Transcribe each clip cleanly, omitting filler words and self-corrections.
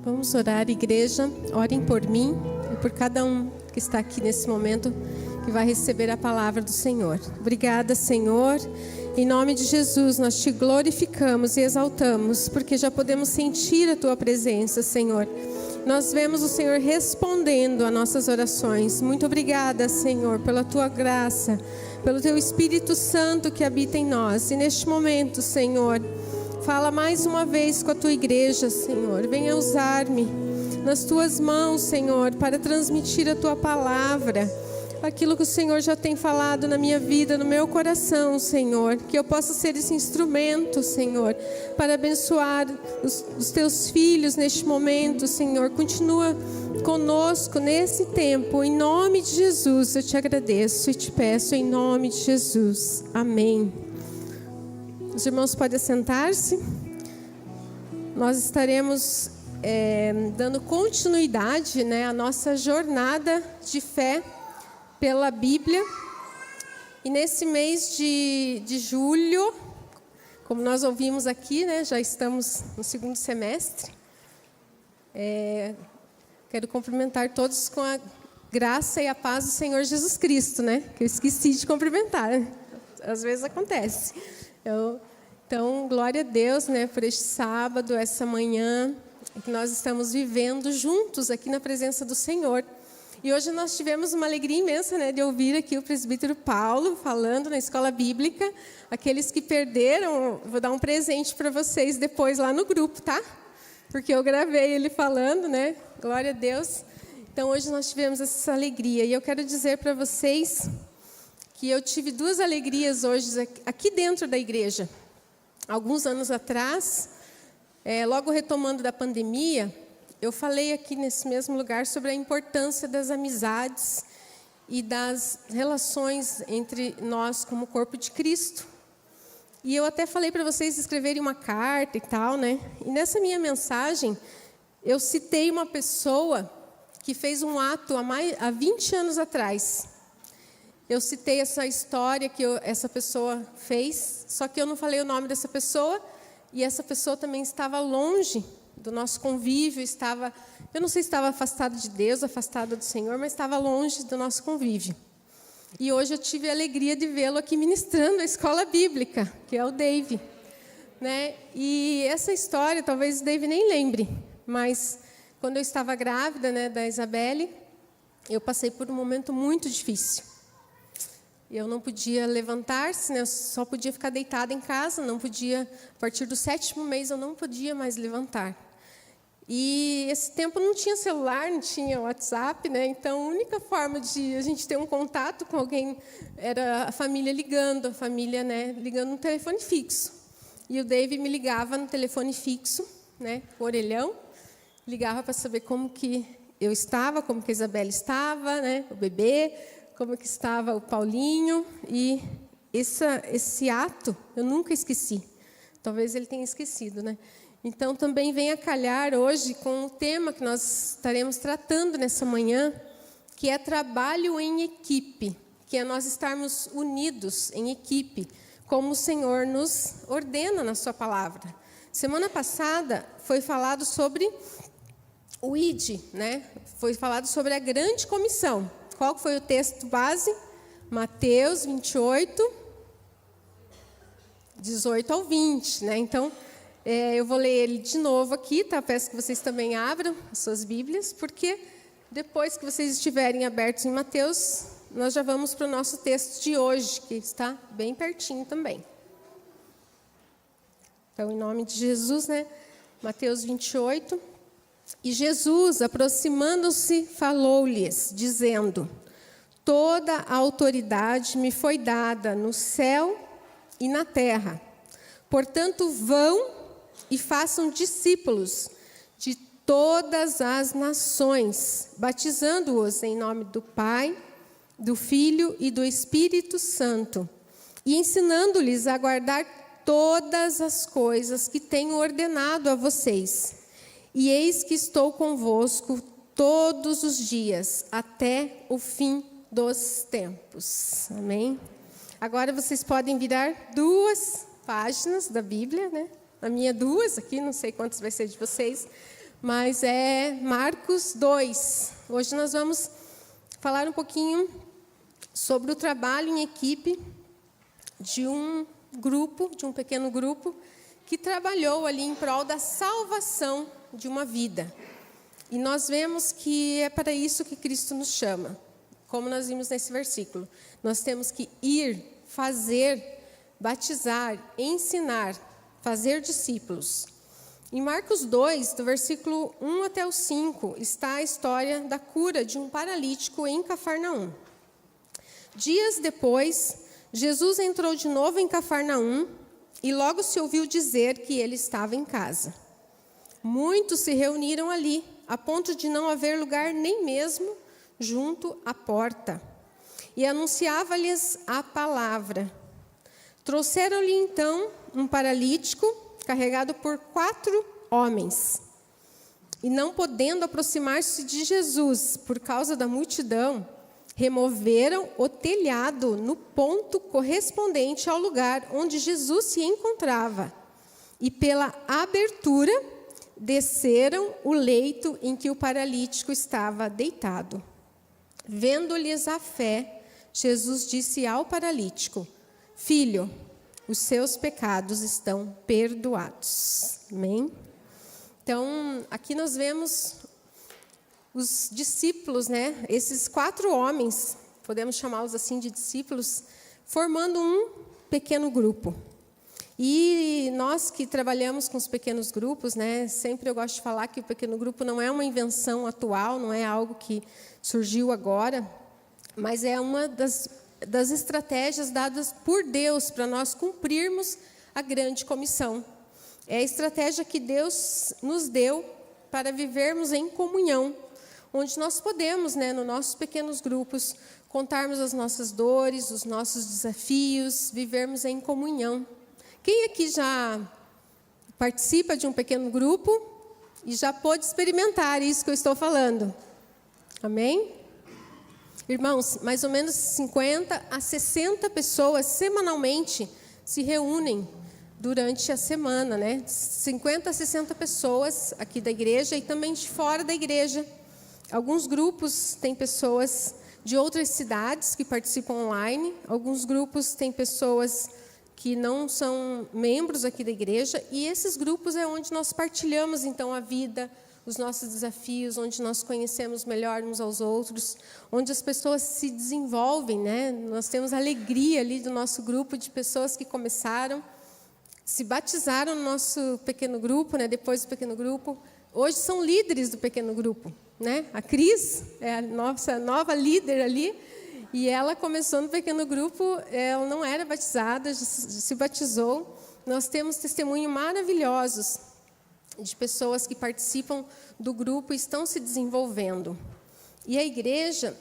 Vamos orar, igreja. Orem por mim e por cada um que está aqui nesse momento, que vai receber a palavra do Senhor. Obrigada, Senhor. Em nome de Jesus, nós te glorificamos e exaltamos, porque já podemos sentir a tua presença, Senhor. Nós vemos o Senhor respondendo a nossas orações. Muito obrigada, Senhor, pela tua graça, pelo teu Espírito Santo que habita em nós. E neste momento, Senhor, fala mais uma vez com a tua igreja, Senhor. Venha usar-me nas tuas mãos, Senhor, para transmitir a tua palavra, aquilo que o Senhor já tem falado na minha vida, no meu coração, Senhor. Que eu possa ser esse instrumento, Senhor, para abençoar os teus filhos neste momento, Senhor. Continua conosco nesse tempo. Em nome de Jesus, eu te agradeço e te peço em nome de Jesus. Amém. Os irmãos podem assentar-se. Nós estaremos dando continuidade, à nossa jornada de fé pela Bíblia. E nesse mês de julho, como nós ouvimos aqui, já estamos no segundo semestre. Quero cumprimentar todos com a graça e a paz do Senhor Jesus Cristo, que eu esqueci de cumprimentar. Às vezes acontece. Então, glória a Deus, por este sábado, essa manhã, que nós estamos vivendo juntos aqui na presença do Senhor. E hoje nós tivemos uma alegria imensa, de ouvir aqui o presbítero Paulo falando na escola bíblica. Aqueles que perderam, vou dar um presente para vocês depois lá no grupo, tá? Porque eu gravei ele falando, Glória a Deus. Então, hoje nós tivemos essa alegria. E eu quero dizer para vocês que eu tive duas alegrias hoje aqui dentro da igreja. Alguns anos atrás, logo retomando da pandemia, eu falei aqui nesse mesmo lugar sobre a importância das amizades e das relações entre nós como corpo de Cristo. E eu até falei para vocês escreverem uma carta e tal, E nessa minha mensagem, eu citei uma pessoa que fez um ato há 20 anos atrás. Eu citei essa história que essa pessoa fez, só que eu não falei o nome dessa pessoa, e essa pessoa também estava longe do nosso convívio, eu não sei se estava afastada de Deus, afastada do Senhor, mas estava longe do nosso convívio. E hoje eu tive a alegria de vê-lo aqui ministrando a escola bíblica, que é o Dave. E essa história, talvez o Dave nem lembre, mas quando eu estava grávida, da Isabelle, eu passei por um momento muito difícil. Eu não podia levantar-se, eu só podia ficar deitada em casa, não podia, a partir do 7º mês eu não podia mais levantar. E esse tempo não tinha celular, não tinha WhatsApp, então a única forma de a gente ter um contato com alguém era a família ligando, ligando no telefone fixo. E o Dave me ligava no telefone fixo, o orelhão, ligava para saber como que eu estava, como que a Isabelle estava, o bebê, como que estava o Paulinho, e esse ato eu nunca esqueci. Talvez ele tenha esquecido, Então, também vem a calhar hoje com o tema que nós estaremos tratando nessa manhã, que é trabalho em equipe, que é nós estarmos unidos em equipe, como o Senhor nos ordena na sua palavra. Semana passada foi falado sobre o ID, Foi falado sobre a grande comissão. Qual foi o texto base? Mateus 28, 18 ao 20, Então, eu vou ler ele de novo aqui, tá? Peço que vocês também abram as suas Bíblias, porque depois que vocês estiverem abertos em Mateus, nós já vamos para o nosso texto de hoje, que está bem pertinho também. Então, em nome de Jesus, Mateus 28... E Jesus, aproximando-se, falou-lhes, dizendo: toda a autoridade me foi dada no céu e na terra. Portanto, vão e façam discípulos de todas as nações, batizando-os em nome do Pai, do Filho e do Espírito Santo, e ensinando-lhes a guardar todas as coisas que tenho ordenado a vocês. E eis que estou convosco todos os dias, até o fim dos tempos. Amém? Agora vocês podem virar 2 páginas da Bíblia, A minha 2 aqui, não sei quantas vai ser de vocês. mas é Marcos 2. Hoje nós vamos falar um pouquinho sobre o trabalho em equipe de um grupo, de um pequeno grupo, que trabalhou ali em prol da salvação de uma vida. E nós vemos que é para isso que Cristo nos chama, como nós vimos nesse versículo. Nós temos que ir, fazer, batizar, ensinar, fazer discípulos. Em Marcos 2, do versículo 1 até o 5, está a história da cura de um paralítico em Cafarnaum. Dias depois, Jesus entrou de novo em Cafarnaum e logo se ouviu dizer que ele estava em casa. Muitos se reuniram ali, a ponto de não haver lugar nem mesmo junto à porta. E anunciava-lhes a palavra. Trouxeram-lhe então um paralítico carregado por 4 homens. E não podendo aproximar-se de Jesus por causa da multidão, removeram o telhado no ponto correspondente ao lugar onde Jesus se encontrava. E pela abertura, desceram o leito em que o paralítico estava deitado. Vendo-lhes a fé, Jesus disse ao paralítico: Filho, os seus pecados estão perdoados. Amém? Então, aqui nós vemos os discípulos, né? Esses 4 homens, podemos chamá-los assim de discípulos, formando um pequeno grupo. E nós que trabalhamos com os pequenos grupos, né? Sempre eu gosto de falar que o pequeno grupo não é uma invenção atual, não é algo que surgiu agora, mas é uma das estratégias dadas por Deus para nós cumprirmos a grande comissão. É a estratégia que Deus nos deu para vivermos em comunhão, onde nós podemos, né, nos nossos pequenos grupos, contarmos as nossas dores, os nossos desafios, vivermos em comunhão. Quem aqui já participa de um pequeno grupo e já pôde experimentar isso que eu estou falando? Amém? Irmãos, mais ou menos 50 a 60 pessoas semanalmente se reúnem durante a semana, né? 50 a 60 pessoas aqui da igreja e também de fora da igreja. Alguns grupos têm pessoas de outras cidades que participam online, alguns grupos têm pessoas que não são membros aqui da igreja, e esses grupos é onde nós partilhamos, então, a vida, os nossos desafios, onde nós conhecemos melhor uns aos outros, onde as pessoas se desenvolvem, né? Nós temos a alegria ali do nosso grupo de pessoas que começaram, se batizaram no nosso pequeno grupo, né? Depois do pequeno grupo, hoje são líderes do pequeno grupo, né? A Cris é a nossa nova líder ali, e ela começou no pequeno grupo, ela não era batizada, se batizou. Nós temos testemunhos maravilhosos de pessoas que participam do grupo e estão se desenvolvendo. E a igreja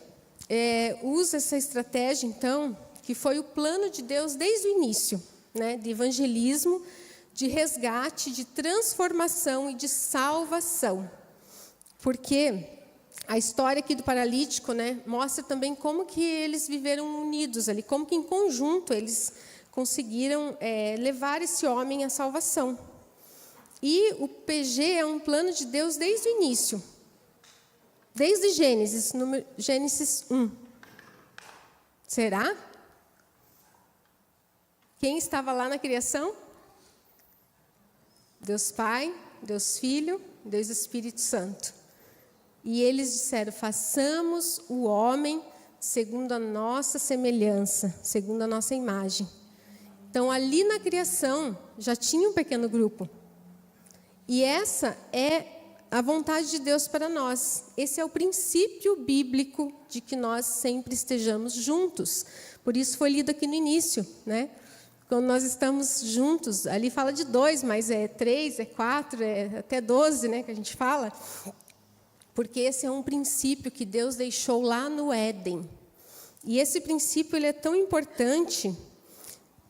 usa essa estratégia, então, que foi o plano de Deus desde o início, né, de evangelismo, de resgate, de transformação e de salvação. Porque a história aqui do paralítico, né, mostra também como que eles viveram unidos ali, como que em conjunto eles conseguiram levar esse homem à salvação. E o PG é um plano de Deus desde o início, desde Gênesis 1. Será? Quem estava lá na criação? Deus Pai, Deus Filho, Deus Espírito Santo. E eles disseram: façamos o homem segundo a nossa semelhança, segundo a nossa imagem. Então, ali na criação, já tinha um pequeno grupo. E essa é a vontade de Deus para nós. Esse é o princípio bíblico de que nós sempre estejamos juntos. Por isso foi lido aqui no início, né? Quando nós estamos juntos, ali fala de 2, mas é 3, é 4, é até 12, né, que a gente fala. Porque esse é um princípio que Deus deixou lá no Éden. E esse princípio ele é tão importante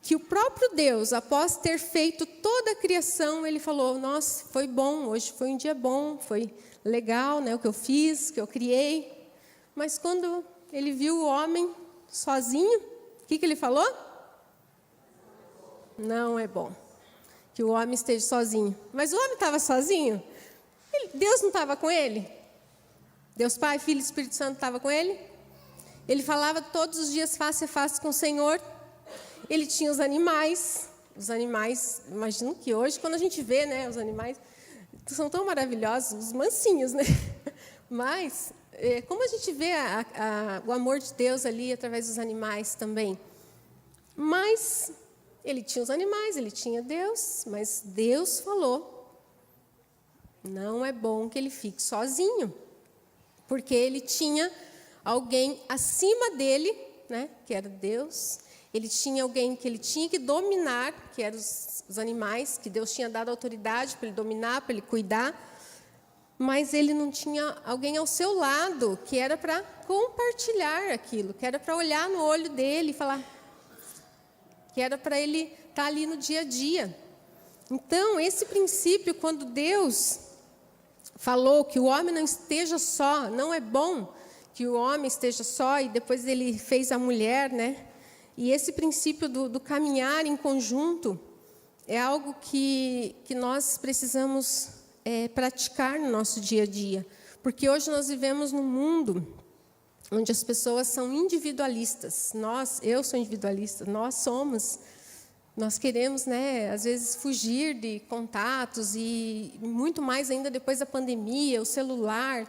que o próprio Deus, após ter feito toda a criação, ele falou: nossa, foi bom, hoje foi um dia bom, foi legal, né, o que eu fiz, o que eu criei. Mas quando ele viu o homem sozinho, o que ele falou? Não é bom que o homem esteja sozinho. Mas o homem estava sozinho? Deus não estava com ele? Deus Pai, Filho e Espírito Santo estava com ele? Ele falava todos os dias face a face com o Senhor. Ele tinha os animais. Os animais, imagino que hoje, quando a gente vê, né, os animais, são tão maravilhosos, os mansinhos, né? Mas, como a gente vê o amor de Deus ali através dos animais também. Mas, ele tinha os animais, ele tinha Deus, mas Deus falou, não é bom que ele fique sozinho, porque ele tinha alguém acima dele, né, que era Deus. Ele tinha alguém que ele tinha que dominar, que eram os animais, que Deus tinha dado autoridade para ele dominar, para ele cuidar. Mas ele não tinha alguém ao seu lado, que era para compartilhar aquilo, que era para olhar no olho dele e falar, que era para ele estar ali no dia a dia. Então, esse princípio, quando Deus falou que o homem não esteja só, não é bom que o homem esteja só, e depois ele fez a mulher, né? E esse princípio do caminhar em conjunto é algo que nós precisamos praticar no nosso dia a dia. Porque hoje nós vivemos num mundo onde as pessoas são individualistas. Eu sou individualista, nós queremos, né, às vezes, fugir de contatos, e muito mais ainda depois da pandemia, o celular,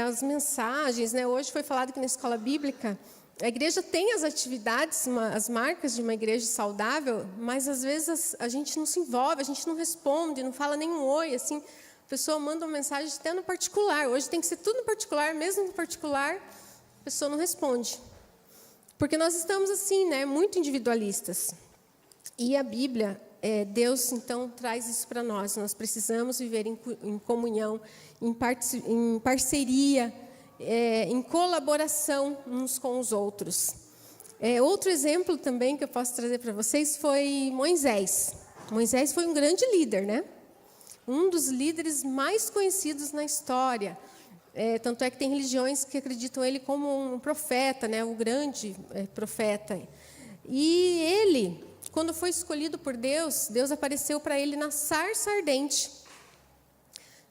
as mensagens, né? Hoje foi falado que na escola bíblica, a igreja tem as atividades, as marcas de uma igreja saudável, mas às vezes a gente não se envolve, a gente não responde, não fala nenhum oi, assim, a pessoa manda uma mensagem até no particular. Hoje tem que ser tudo no particular, mesmo no particular, a pessoa não responde. Porque nós estamos assim, né, muito individualistas. E a Bíblia, Deus então traz isso para nós. Nós precisamos viver em comunhão, em parceria, em colaboração uns com os outros. Outro exemplo também que eu posso trazer para vocês foi Moisés. Moisés foi um grande líder, né? Um dos líderes mais conhecidos na história. Tanto é que tem religiões que acreditam ele como um profeta, né? O grande profeta. E ele, quando foi escolhido por Deus, Deus apareceu para ele na sarça ardente.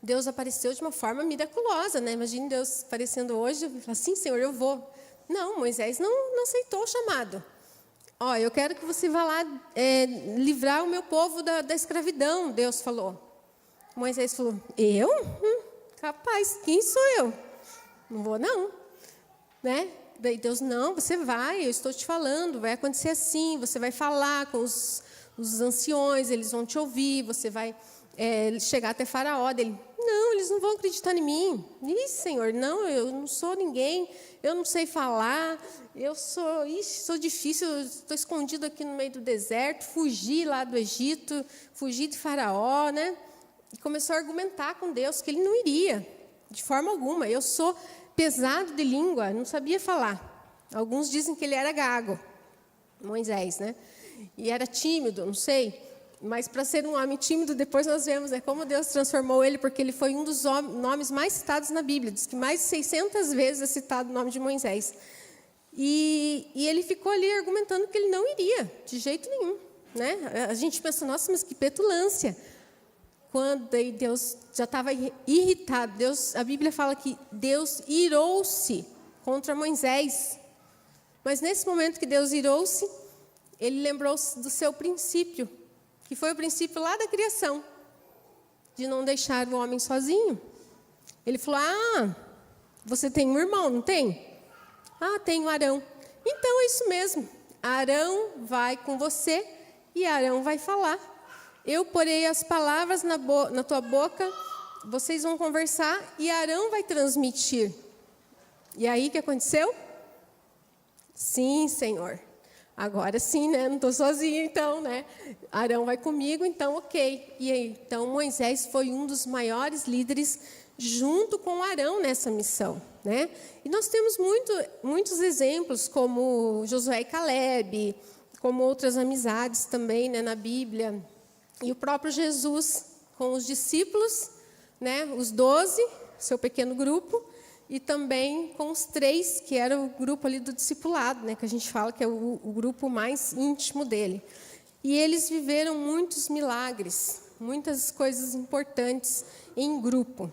Deus apareceu de uma forma miraculosa, né? Imagine Deus aparecendo hoje e falar assim, Senhor, eu vou. Não, Moisés não aceitou o chamado. Eu quero que você vá lá livrar o meu povo da escravidão, Deus falou. Moisés falou, eu? Capaz, quem sou eu? Não vou não. Né? Daí Deus, não, você vai, eu estou te falando, vai acontecer assim, você vai falar com os anciões, eles vão te ouvir, você vai chegar até Faraó. Dele, não, eles não vão acreditar em mim. Senhor, não, eu não sou ninguém, eu não sei falar, eu sou difícil, estou escondido aqui no meio do deserto, fugi lá do Egito, fugi de Faraó, né? E começou a argumentar com Deus que ele não iria, de forma alguma. Eu sou pesado de língua, não sabia falar. Alguns dizem que ele era gago, Moisés, né? E era tímido, não sei. Mas para ser um homem tímido, depois nós vemos como Deus transformou ele, porque ele foi um dos nomes mais citados na Bíblia. Diz que mais de 600 vezes é citado o nome de Moisés. E ele ficou ali argumentando que ele não iria, de jeito nenhum. Né? A gente pensa, nossa, mas que petulância. Quando Deus já estava irritado, a Bíblia fala que Deus irou-se contra Moisés. Mas nesse momento que Deus irou-se, ele lembrou-se do seu princípio, que foi o princípio lá da criação, de não deixar o homem sozinho. Ele falou, você tem um irmão, não tem? Tenho Arão. Então é isso mesmo, Arão vai com você e Arão vai falar. Eu porei as palavras na tua boca, vocês vão conversar e Arão vai transmitir. E aí o que aconteceu? Sim, Senhor. Agora sim, né? Não estou sozinha, então, né? Arão vai comigo, então, ok. E aí, então, Moisés foi um dos maiores líderes junto com Arão nessa missão, né? E nós temos muitos exemplos, como Josué e Caleb, como outras amizades também, né, na Bíblia. E o próprio Jesus com os discípulos, né, os 12, seu pequeno grupo, e também com os 3, que era o grupo ali do discipulado, né, que a gente fala que é o grupo mais íntimo dele. E eles viveram muitos milagres muitas coisas importantes em grupo.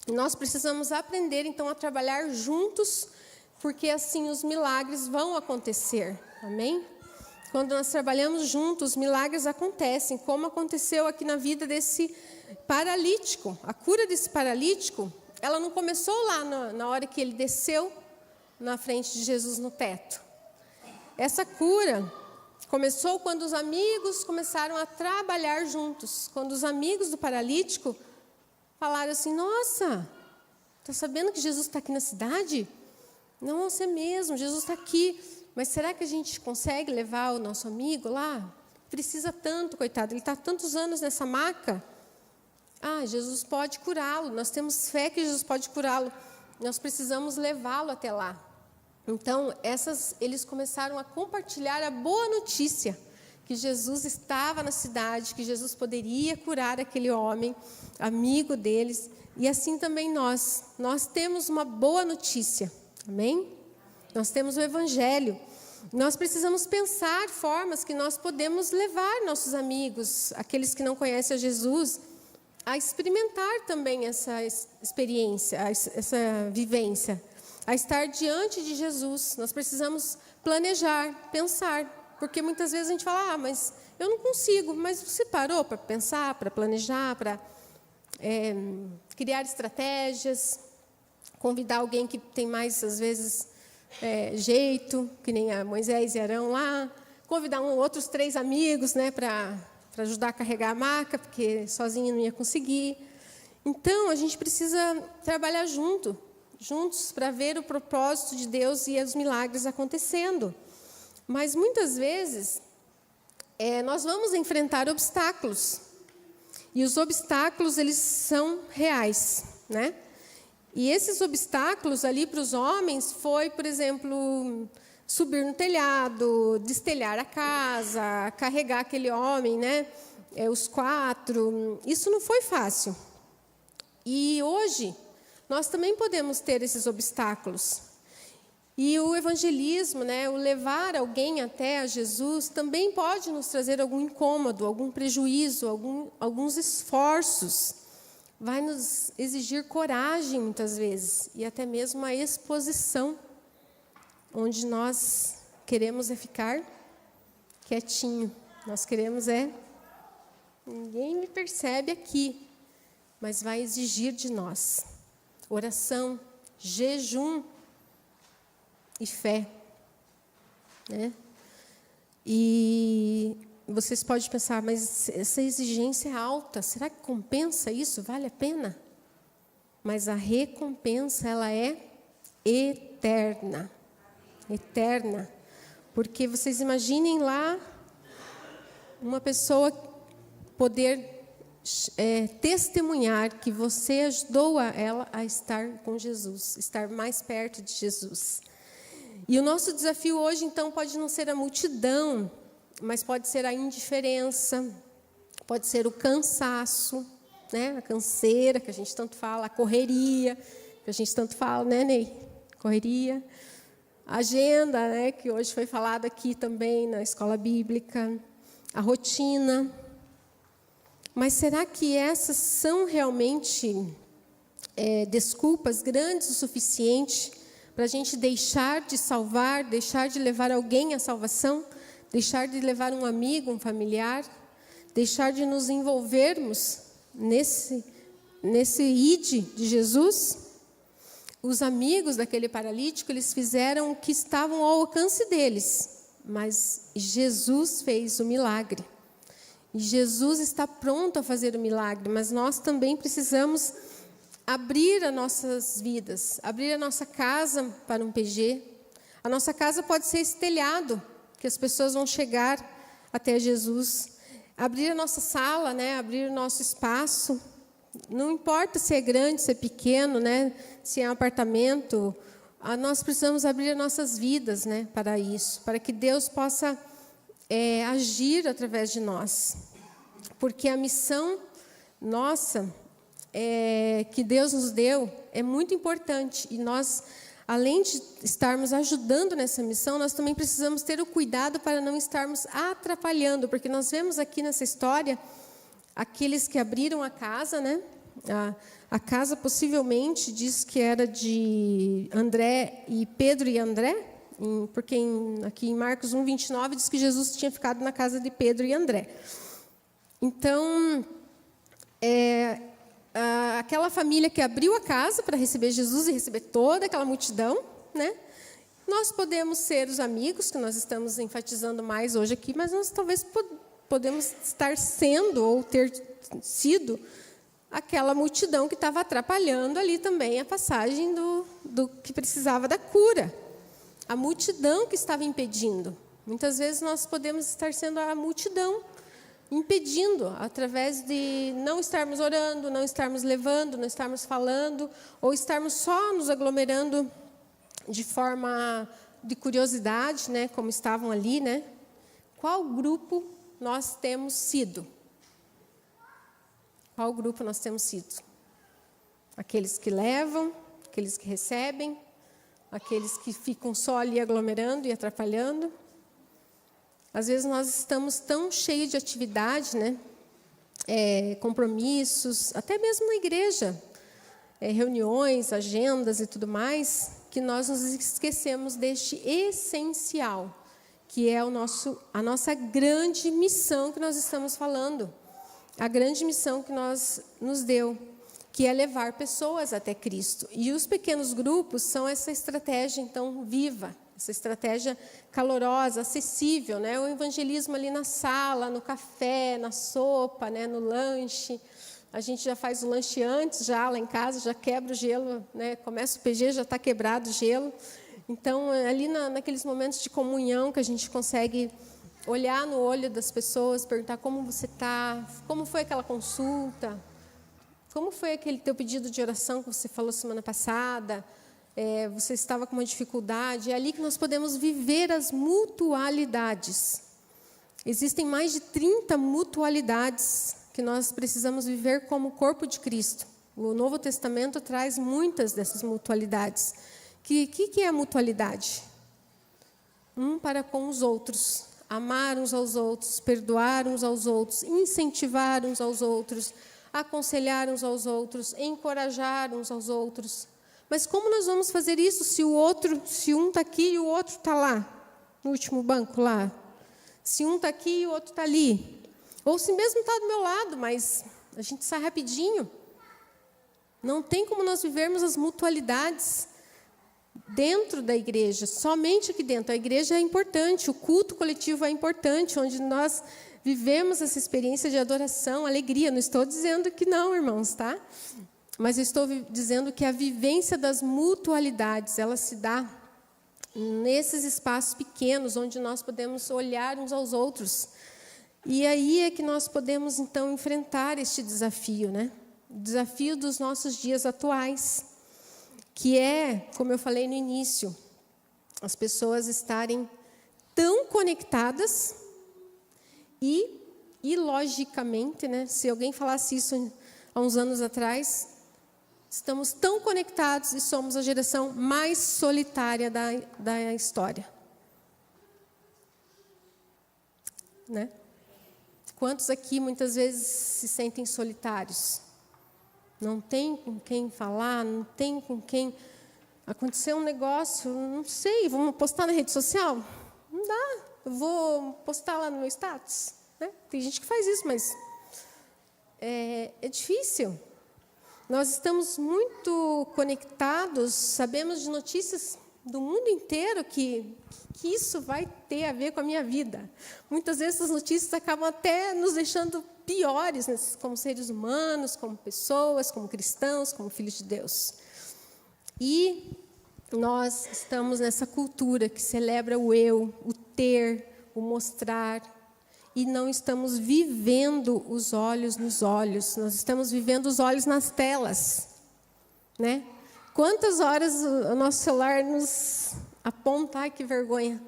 Nós precisamos aprender, então, a trabalhar juntos, porque assim os milagres vão acontecer. Amém? Quando nós trabalhamos juntos, os milagres acontecem, como aconteceu aqui na vida desse paralítico. A cura desse paralítico, ela não começou lá na hora que ele desceu na frente de Jesus no teto. Essa cura começou quando os amigos começaram a trabalhar juntos. Quando os amigos do paralítico falaram assim: nossa, está sabendo que Jesus está aqui na cidade? Não, você mesmo, Jesus está aqui. Mas será que a gente consegue levar o nosso amigo lá? Precisa tanto, coitado, ele está há tantos anos nessa maca. Ah, Jesus pode curá-lo, nós temos fé que Jesus pode curá-lo. Nós precisamos levá-lo até lá. Então, eles começaram a compartilhar a boa notícia, que Jesus estava na cidade, que Jesus poderia curar aquele homem, amigo deles. E assim também nós temos uma boa notícia, amém? Nós temos o Evangelho. Nós precisamos pensar formas que nós podemos levar nossos amigos, aqueles que não conhecem a Jesus, a experimentar também essa experiência, essa vivência, a estar diante de Jesus. Nós precisamos planejar, pensar, porque muitas vezes a gente fala: mas eu não consigo. Mas você parou para pensar, para planejar, para criar estratégias, convidar alguém que tem mais, às vezes, jeito, que nem a Moisés e Arão lá, convidar outros 3 amigos, né, para ajudar a carregar a maca, porque sozinho não ia conseguir. Então, a gente precisa trabalhar juntos para ver o propósito de Deus e os milagres acontecendo. Mas, muitas vezes, nós vamos enfrentar obstáculos. E os obstáculos, eles são reais, né? E esses obstáculos ali para os homens foi, por exemplo, subir no telhado, destelhar a casa, carregar aquele homem, né? Os 4. Isso não foi fácil. E hoje, nós também podemos ter esses obstáculos. E o evangelismo, né, o levar alguém até a Jesus, também pode nos trazer algum incômodo, algum prejuízo, alguns esforços. Vai nos exigir coragem, muitas vezes, e até mesmo uma exposição, onde nós queremos ficar quietinho. Nós queremos ninguém me percebe aqui, mas vai exigir de nós oração, jejum e fé, né? E vocês podem pensar: mas essa exigência é alta, será que compensa isso? Vale a pena? Mas a recompensa, ela é eterna. Eterna. Porque vocês imaginem lá uma pessoa poder testemunhar que você ajudou ela a estar com Jesus, estar mais perto de Jesus. E o nosso desafio hoje, então, pode não ser a multidão, mas pode ser a indiferença, pode ser o cansaço, né? A canseira, que a gente tanto fala, a correria, que a gente tanto fala, né, Ney? Correria. A agenda, né, que hoje foi falado aqui também na escola bíblica. A rotina. Mas será que essas são realmente desculpas grandes o suficiente para a gente deixar de salvar, deixar de levar alguém à salvação? Deixar de levar um amigo, um familiar, deixar de nos envolvermos nesse ide de Jesus? Os amigos daquele paralítico, eles fizeram o que estavam ao alcance deles, mas Jesus fez o milagre. E Jesus está pronto a fazer o milagre, mas nós também precisamos abrir as nossas vidas, abrir a nossa casa para um PG. A nossa casa pode ser esse telhado, que as pessoas vão chegar até Jesus. Abrir a nossa sala, né? Abrir o nosso espaço. Não importa se é grande, se é pequeno, né? Se é um apartamento. Nós precisamos abrir as nossas vidas, né? Para isso, para que Deus possa agir através de nós. Porque a missão nossa, que Deus nos deu, é muito importante. E nós, além de estarmos ajudando nessa missão, nós também precisamos ter o cuidado para não estarmos atrapalhando, porque nós vemos aqui nessa história aqueles que abriram a casa, né? A casa possivelmente diz que era de André e Pedro e André, porque aqui em Marcos 1:29 diz que Jesus tinha ficado na casa de Pedro e André. Então, aquela família que abriu a casa para receber Jesus e receber toda aquela multidão, né? Nós podemos ser os amigos, que nós estamos enfatizando mais hoje aqui, mas nós talvez podemos estar sendo ou ter sido aquela multidão que estava atrapalhando ali também a passagem do que precisava da cura. A multidão que estava impedindo. Muitas vezes nós podemos estar sendo a multidão, impedindo, através de não estarmos orando, não estarmos levando, não estarmos falando, ou estarmos só nos aglomerando de forma de curiosidade, né, como estavam ali, né? Qual grupo nós temos sido? Qual grupo nós temos sido? Aqueles que levam, aqueles que recebem, aqueles que ficam só ali aglomerando e atrapalhando? Às vezes nós estamos tão cheios de atividade, né? Compromissos, até mesmo na igreja, reuniões, agendas e tudo mais, que nós nos esquecemos deste essencial, que é a nossa grande missão que nós estamos falando. A grande missão que nos deu, que é levar pessoas até Cristo. E os pequenos grupos são essa estratégia, então, viva, essa estratégia calorosa, acessível, né? O evangelismo ali na sala, no café, na sopa, né? No lanche. A gente já faz o lanche antes, já lá em casa, já quebra o gelo, né? Começa o PG, já está quebrado o gelo. Então, ali naqueles momentos de comunhão que a gente consegue olhar no olho das pessoas, perguntar como você está, como foi aquela consulta, como foi aquele teu pedido de oração que você falou semana passada, você estava com uma dificuldade. É ali que nós podemos viver as mutualidades. Existem mais de 30 mutualidades que nós precisamos viver como corpo de Cristo. O Novo Testamento traz muitas dessas mutualidades. Que é a mutualidade? Um para com os outros. Amar uns aos outros, perdoar uns aos outros, incentivar uns aos outros, aconselhar uns aos outros, encorajar uns aos outros. Mas como nós vamos fazer isso se um está aqui e o outro está lá, no último banco lá? Se um está aqui e o outro está ali? Ou se mesmo está do meu lado, mas a gente sai rapidinho. Não tem como nós vivermos as mutualidades dentro da igreja, somente aqui dentro. A igreja é importante, o culto coletivo é importante, onde nós vivemos essa experiência de adoração, alegria. Não estou dizendo que não, irmãos, tá? Mas eu estou dizendo que a vivência das mutualidades, ela se dá nesses espaços pequenos, onde nós podemos olhar uns aos outros. E aí é que nós podemos, então, enfrentar este desafio, né? O desafio dos nossos dias atuais, que é, como eu falei no início, as pessoas estarem tão conectadas e logicamente, né, se alguém falasse isso há uns anos atrás, estamos tão conectados e somos a geração mais solitária da história. Né? Quantos aqui muitas vezes se sentem solitários? Não tem com quem falar, não tem com quem... Aconteceu um negócio, não sei, vamos postar na rede social? Não dá, eu vou postar lá no meu status. Né? Tem gente que faz isso, mas é difícil. Nós estamos muito conectados, sabemos de notícias do mundo inteiro que isso vai ter a ver com a minha vida. Muitas vezes essas notícias acabam até nos deixando piores, né, como seres humanos, como pessoas, como cristãos, como filhos de Deus. E nós estamos nessa cultura que celebra o eu, o ter, o mostrar, e não estamos vivendo os olhos nos olhos, nós estamos vivendo os olhos nas telas. Né? Quantas horas o nosso celular nos aponta? Ai, que vergonha.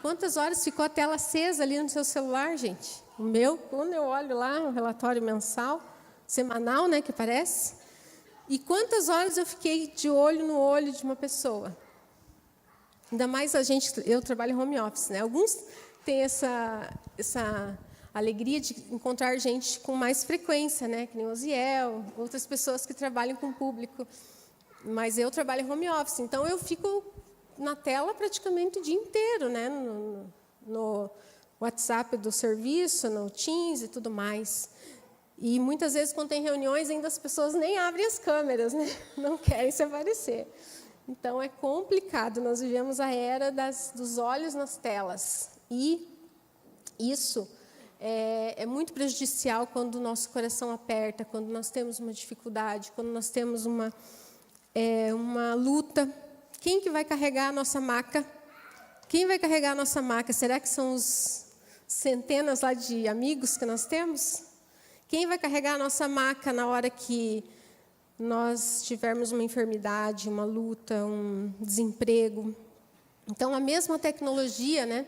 Quantas horas ficou a tela acesa ali no seu celular, gente? O meu, quando eu olho lá, um relatório mensal, semanal, né, que parece. E quantas horas eu fiquei de olho no olho de uma pessoa? Ainda mais eu trabalho em home office, né? Alguns têm essa a alegria de encontrar gente com mais frequência, né? Que nem o Oziel, outras pessoas que trabalham com o público. Mas eu trabalho em home office, então eu fico na tela praticamente o dia inteiro, né? No WhatsApp do serviço, no Teams e tudo mais. E muitas vezes, quando tem reuniões, ainda as pessoas nem abrem as câmeras, né? Não querem se aparecer. Então, é complicado. Nós vivemos a era dos olhos nas telas. E isso é muito prejudicial quando o nosso coração aperta, quando nós temos uma dificuldade, quando nós temos uma luta. Quem que vai carregar a nossa maca? Quem vai carregar a nossa maca? Será que são os centenas lá de amigos que nós temos? Quem vai carregar a nossa maca na hora que nós tivermos uma enfermidade, uma luta, um desemprego? Então, a mesma tecnologia, né,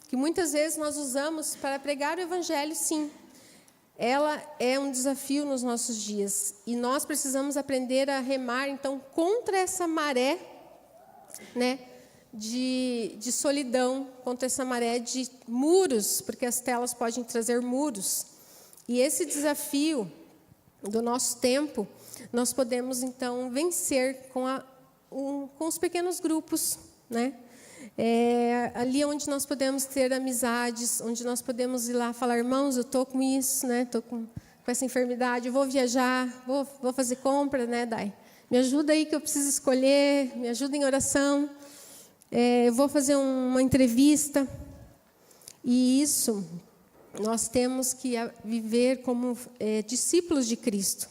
que muitas vezes nós usamos para pregar o Evangelho, sim, ela é um desafio nos nossos dias. E nós precisamos aprender a remar, então, contra essa maré, né, de solidão, contra essa maré de muros, porque as telas podem trazer muros. E esse desafio do nosso tempo, nós podemos, então, vencer com os pequenos grupos, né? Ali onde nós podemos ter amizades, onde nós podemos ir lá falar, irmãos, eu estou com isso, né? Estou com essa enfermidade, eu vou viajar, vou fazer compra, né, Dai? Me ajuda aí que eu preciso escolher, me ajuda em oração. Eu vou fazer uma entrevista. E isso, nós temos que viver como discípulos de Cristo.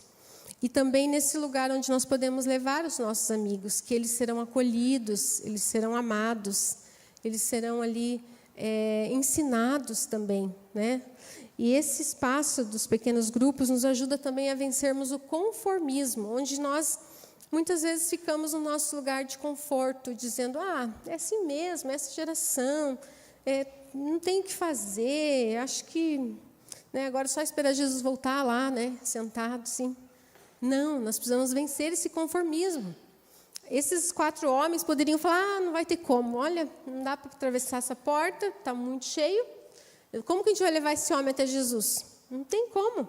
E também nesse lugar onde nós podemos levar os nossos amigos, que eles serão acolhidos, eles serão amados, eles serão ali ensinados também, né? E esse espaço dos pequenos grupos nos ajuda também a vencermos o conformismo, onde nós muitas vezes ficamos no nosso lugar de conforto, dizendo, é assim mesmo, essa geração, não tem o que fazer, acho que, né, agora é só esperar Jesus voltar lá, né, sentado, sim. Não, nós precisamos vencer esse conformismo. Esses 4 homens poderiam falar, não vai ter como, olha, não dá para atravessar essa porta, está muito cheio. Como que a gente vai levar esse homem até Jesus? Não tem como.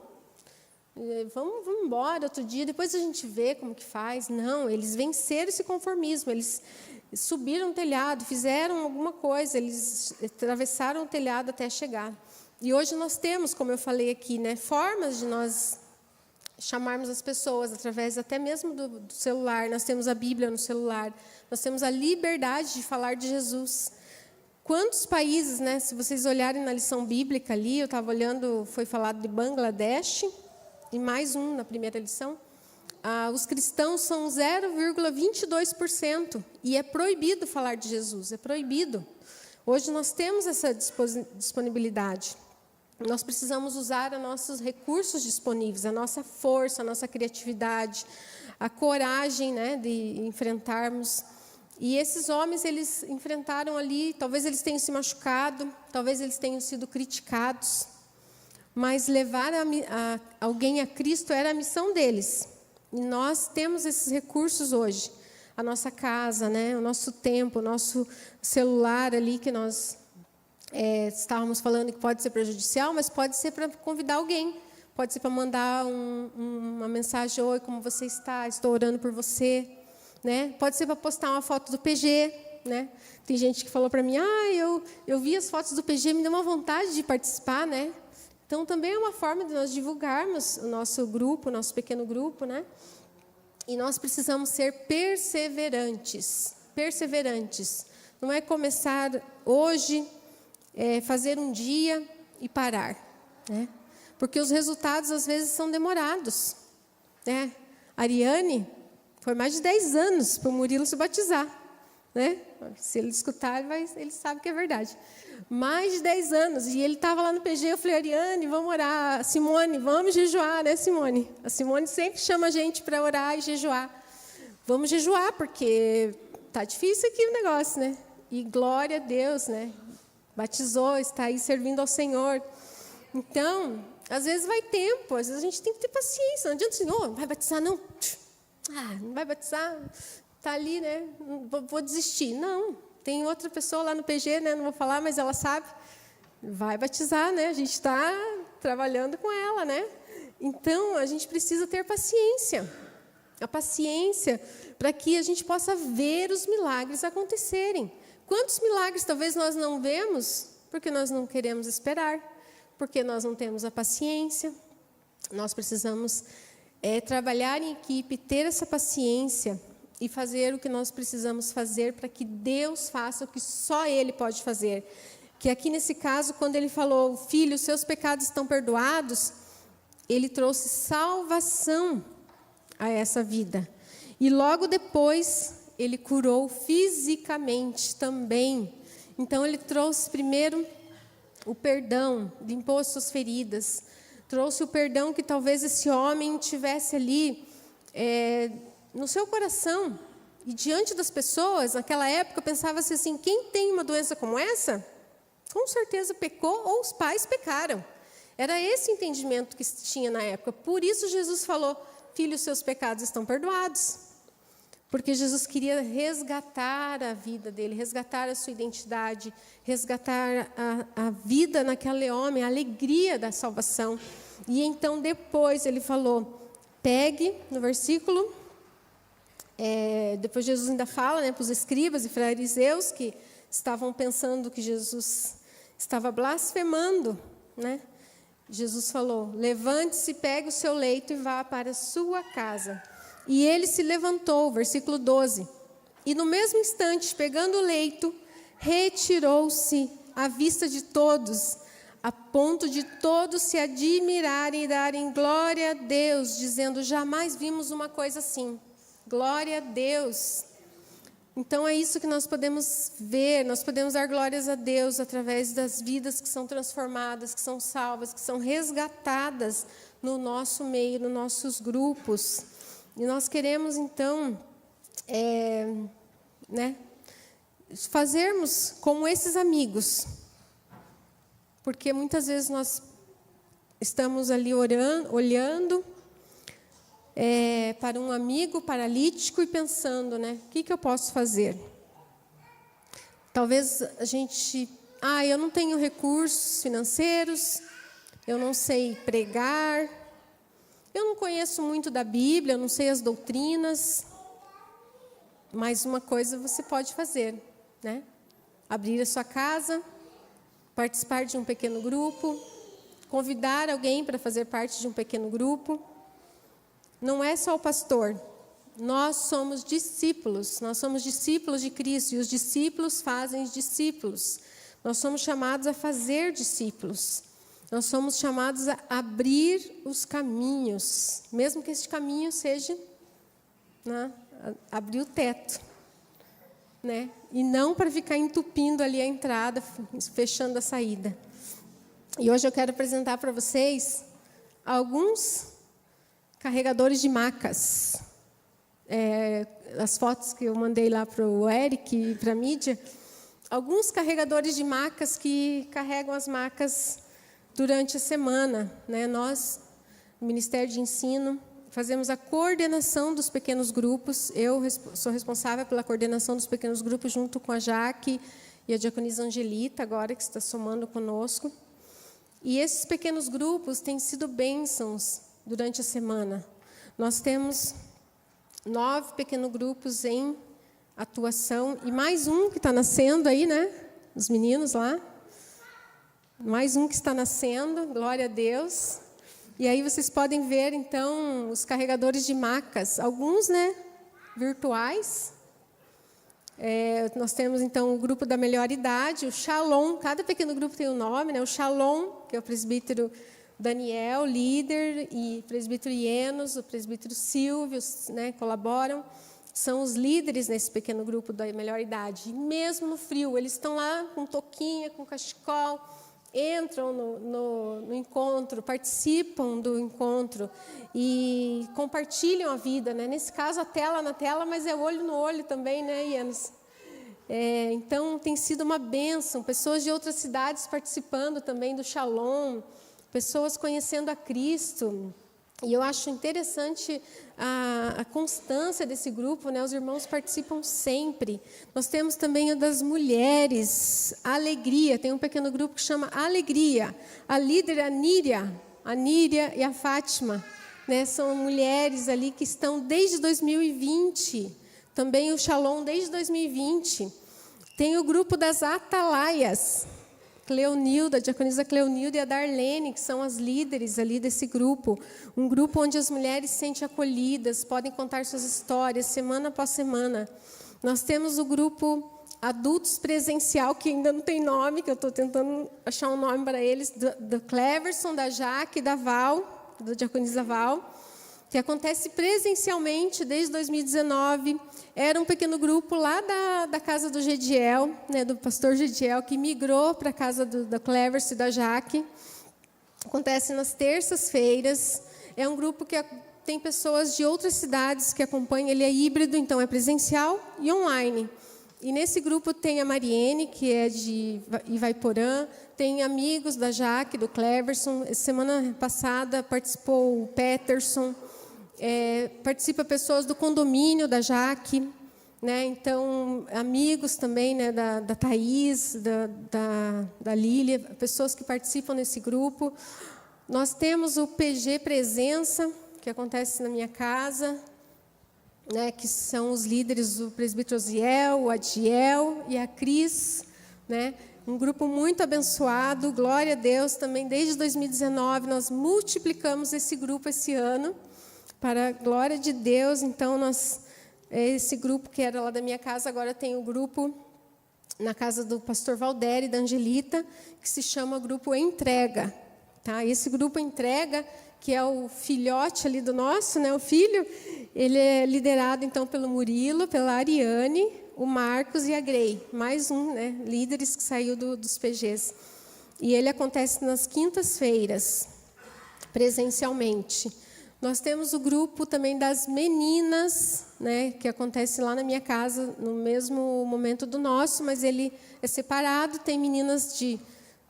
Vamos embora outro dia, depois a gente vê como que faz. Não, eles venceram esse conformismo, eles subiram o telhado, fizeram alguma coisa, eles atravessaram o telhado até chegar. E hoje nós temos, como eu falei aqui, né, formas de nós chamarmos as pessoas, através até mesmo do celular. Nós temos a Bíblia no celular, nós temos a liberdade de falar de Jesus. Quantos países, né, se vocês olharem na lição bíblica ali, eu estava olhando, foi falado de Bangladesh, e mais um na primeira lição, os cristãos são 0,22%, e é proibido falar de Jesus, é proibido. Hoje nós temos essa disponibilidade. Nós precisamos usar os nossos recursos disponíveis, a nossa força, a nossa criatividade, a coragem, né, de enfrentarmos. E esses homens, eles enfrentaram ali, talvez eles tenham se machucado, talvez eles tenham sido criticados, mas levar alguém a Cristo era a missão deles. E nós temos esses recursos hoje. A nossa casa, né, o nosso tempo, o nosso celular ali que nós estávamos falando que pode ser prejudicial, mas pode ser para convidar alguém. Pode ser para mandar uma mensagem, oi, como você está? Estou orando por você. Né? Pode ser para postar uma foto do PG. Né? Tem gente que falou para mim, eu vi as fotos do PG, me deu uma vontade de participar. Né? Então, também é uma forma de nós divulgarmos o nosso grupo, o nosso pequeno grupo. Né? E nós precisamos ser perseverantes. Perseverantes. Não é começar hoje, fazer um dia e parar. Né? Porque os resultados, às vezes, são demorados. Né? Ariane, foi mais de 10 anos para o Murilo se batizar. Né? Se ele escutar, ele sabe que é verdade. Mais de 10 anos. E ele estava lá no PG, eu falei, Ariane, vamos orar. Simone, vamos jejuar, né, Simone? A Simone sempre chama a gente para orar e jejuar. Vamos jejuar, porque está difícil aqui o negócio, né? E glória a Deus, né? Batizou, está aí servindo ao Senhor. Então, às vezes vai tempo, às vezes a gente tem que ter paciência. Não adianta, Senhor, vai batizar, não. Não vai batizar, está ali, né? Vou desistir. Não, tem outra pessoa lá no PG, né? Não vou falar, mas ela sabe. vai batizar, né? A gente está trabalhando com ela, né? Então, a gente precisa ter paciência. A paciência para que a gente possa ver os milagres acontecerem. Quantos milagres talvez nós não vemos porque nós não queremos esperar, porque nós não temos a paciência. Nós precisamos trabalhar em equipe, ter essa paciência e fazer o que nós precisamos fazer para que Deus faça o que só Ele pode fazer. Que aqui nesse caso, quando Ele falou, filho, seus pecados estão perdoados, Ele trouxe salvação a essa vida. E logo depois, Ele curou fisicamente também. Então, Ele trouxe primeiro o perdão, limpou as suas feridas, trouxe o perdão que talvez esse homem tivesse ali no seu coração. E diante das pessoas, naquela época, pensava-se assim, quem tem uma doença como essa, com certeza pecou ou os pais pecaram. Era esse entendimento que se tinha na época. Por isso Jesus falou, filho, seus pecados estão perdoados. Porque Jesus queria resgatar a vida dele, resgatar a sua identidade, resgatar a vida naquele homem, a alegria da salvação. E então depois ele falou, pegue, no versículo, depois Jesus ainda fala, né, para os escribas e fariseus que estavam pensando que Jesus estava blasfemando, né? Jesus falou, levante-se, pegue o seu leito e vá para a sua casa. E ele se levantou, versículo 12. E no mesmo instante, pegando o leito, retirou-se à vista de todos, a ponto de todos se admirarem e darem glória a Deus, dizendo, jamais vimos uma coisa assim. Glória a Deus. Então é isso que nós podemos ver, nós podemos dar glórias a Deus através das vidas que são transformadas, que são salvas, que são resgatadas no nosso meio, nos nossos grupos. E nós queremos, então, fazermos como esses amigos. Porque muitas vezes nós estamos ali olhando para um amigo paralítico e pensando, né? O que eu posso fazer? Talvez a gente... eu não tenho recursos financeiros, eu não sei pregar... Eu não conheço muito da Bíblia, eu não sei as doutrinas, mas uma coisa você pode fazer, né? Abrir a sua casa, participar de um pequeno grupo, convidar alguém para fazer parte de um pequeno grupo. Não é só o pastor, nós somos discípulos de Cristo, e os discípulos fazem discípulos. Nós somos chamados a fazer discípulos. Nós somos chamados a abrir os caminhos, mesmo que este caminho seja, né, abrir o teto, né, e não para ficar entupindo ali a entrada, fechando a saída. E hoje eu quero apresentar para vocês alguns carregadores de macas. As fotos que eu mandei lá para o Eric e para a mídia, alguns carregadores de macas que carregam as macas durante a semana, né? Nós, no Ministério de Ensino, fazemos a coordenação dos pequenos grupos. Eu sou responsável pela coordenação dos pequenos grupos, junto com a Jaque e a diaconisa Angelita, agora que está somando conosco. E esses pequenos grupos têm sido bênçãos durante a semana. Nós temos 9 pequenos grupos em atuação, e mais um que está nascendo aí, né? Os meninos lá. Mais um que está nascendo, glória a Deus. E aí vocês podem ver, então, os carregadores de macas. Alguns, né, virtuais. Nós temos, então, o grupo da melhor idade, o Shalom. Cada pequeno grupo tem um nome, né? O Shalom, que é o presbítero Daniel, líder, e o presbítero Ienos, o presbítero Silvio, né, colaboram. São os líderes nesse pequeno grupo da melhor idade. E mesmo no frio, eles estão lá com touquinha, com cachecol, entram no encontro, participam do encontro e compartilham a vida, né? Nesse caso, a tela na tela, mas é olho no olho também, né, Ianos? Então, tem sido uma bênção. Pessoas de outras cidades participando também do Shalom, pessoas conhecendo a Cristo. E eu acho interessante a constância desse grupo, né? Os irmãos participam sempre. Nós temos também a das mulheres, Alegria. Tem um pequeno grupo que chama Alegria. A líder é a Níria e a Fátima, né? São mulheres ali que estão desde 2020. Também o Shalom desde 2020. Tem o grupo das Atalaias. Cleonilda, a diaconisa Cleonilda e a Darlene, que são as líderes ali desse grupo. Um grupo onde as mulheres se sentem acolhidas, podem contar suas histórias, semana após semana. Nós temos o grupo Adultos Presencial, que ainda não tem nome, que eu estou tentando achar um nome para eles, do Cleverson, da Jaque, da Val, da diaconisa Val, que acontece presencialmente desde 2019. Era um pequeno grupo lá da casa do Gediel, né, do pastor Gediel, que migrou para a casa da Cleverson e da Jaque. Acontece nas terças-feiras. É um grupo que tem pessoas de outras cidades que acompanham. Ele é híbrido, então é presencial e online. E nesse grupo tem a Mariene, que é de Ivaiporã, tem amigos da Jaque, do Cleverson. Semana passada participou o Peterson. Participa pessoas do condomínio da Jaque, né? Então, amigos também, né, da Thaís, da Lília, pessoas que participam nesse grupo. Nós temos o PG Presença, que acontece na minha casa, né, que são os líderes, o presbítero Osiel, o Adiel e a Cris, né? Um grupo muito abençoado, glória a Deus. Também desde 2019 nós multiplicamos esse grupo esse ano, para a glória de Deus. Então, esse grupo que era lá da minha casa, agora tem o grupo na casa do pastor Valdério e da Angelita, que se chama Grupo Entrega. Tá? Esse Grupo Entrega, que é o filhote ali do nosso, né, o filho, ele é liderado, então, pelo Murilo, pela Ariane, o Marcos e a Grey. Mais um, né, líderes que saiu dos PGs. E ele acontece nas quintas-feiras, presencialmente. Nós temos o grupo também das meninas, né, que acontece lá na minha casa, no mesmo momento do nosso, mas ele é separado. Tem meninas de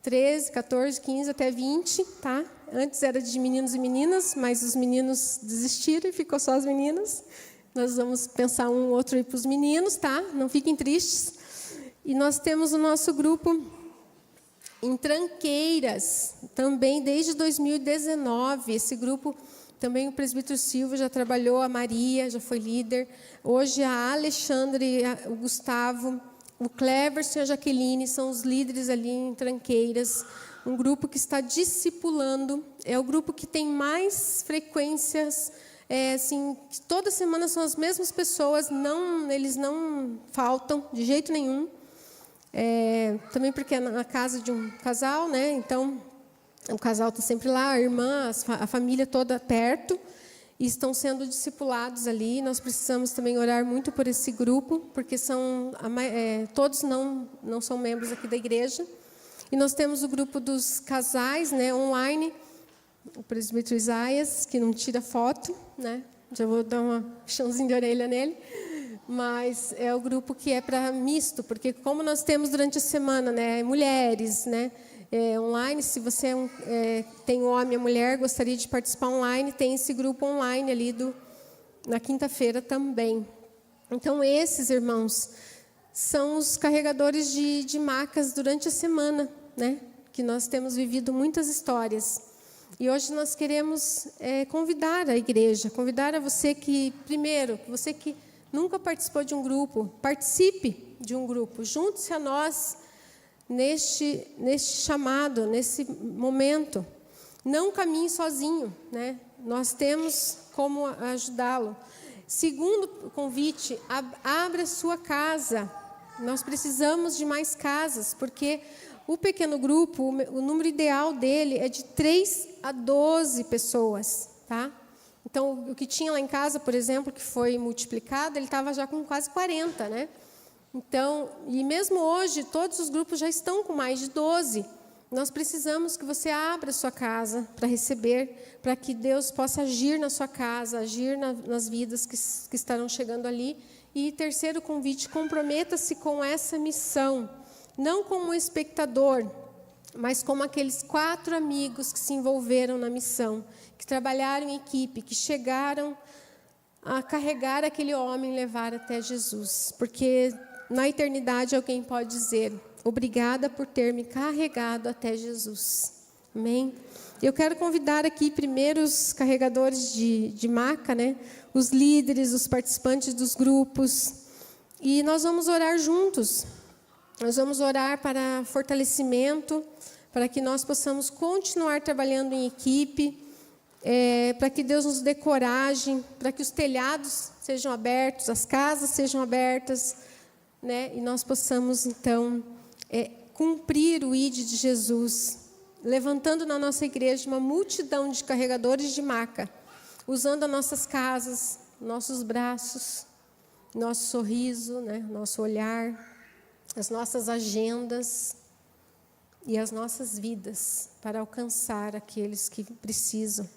13, 14, 15 até 20, tá? Antes era de meninos e meninas, mas os meninos desistiram e ficou só as meninas. Nós vamos pensar um outro aí para os meninos, tá? Não fiquem tristes. E nós temos o nosso grupo em Tranqueiras, também desde 2019. Esse grupo... Também o presbítero Silvio já trabalhou, a Maria já foi líder. Hoje a Alexandre, o Gustavo, o Cleverson e a Jaqueline são os líderes ali em Tranqueiras. Um grupo que está discipulando. É o grupo que tem mais frequências. Assim, toda semana são as mesmas pessoas. Eles não faltam de jeito nenhum. Também porque é na casa de um casal, né? Então... O casal está sempre lá, a irmã, a família toda perto, e estão sendo discipulados ali. Nós precisamos também orar muito por esse grupo, porque todos não são membros aqui da igreja. E nós temos o grupo dos casais, né, online, o presbítero Isaías, que não tira foto, né? Já vou dar uma chãozinho de orelha nele. Mas é o grupo que é para misto, porque como nós temos durante a semana, né, mulheres, né, online, se você tem um homem e mulher, gostaria de participar online, tem esse grupo online ali na quinta-feira também. Então, esses irmãos são os carregadores de macas durante a semana, né? Que nós temos vivido muitas histórias. E hoje nós queremos convidar a igreja, convidar a você que, primeiro, você que nunca participou de um grupo, participe de um grupo, junte-se a nós neste chamado, nesse momento. Não caminhe sozinho, né? Nós temos como ajudá-lo. Segundo convite, abra sua casa. Nós precisamos de mais casas, porque o pequeno grupo, o número ideal dele é de 3 a 12 pessoas, tá? Então, o que tinha lá em casa, por exemplo, que foi multiplicado, ele estava já com quase 40, né? Então, e mesmo hoje, todos os grupos já estão com mais de 12. Nós precisamos que você abra sua casa para receber, para que Deus possa agir na sua casa, agir nas vidas que estarão chegando ali. E terceiro convite, comprometa-se com essa missão, não como espectador, mas como aqueles 4 amigos que se envolveram na missão, que trabalharam em equipe, que chegaram a carregar aquele homem e levar até Jesus. Porque na eternidade alguém pode dizer: obrigada por ter me carregado até Jesus. Amém? Eu quero convidar aqui primeiro os carregadores de maca, né? Os líderes, os participantes dos grupos. E nós vamos orar juntos. Nós vamos orar para fortalecimento, para que nós possamos continuar trabalhando em equipe, para que Deus nos dê coragem, para que os telhados sejam abertos, as casas sejam abertas, né? E nós possamos, então, cumprir o ID de Jesus, levantando na nossa igreja uma multidão de carregadores de maca, usando as nossas casas, nossos braços, nosso sorriso, né? Nosso olhar, as nossas agendas e as nossas vidas para alcançar aqueles que precisam.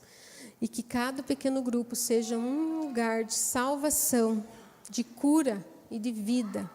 E que cada pequeno grupo seja um lugar de salvação, de cura e de vida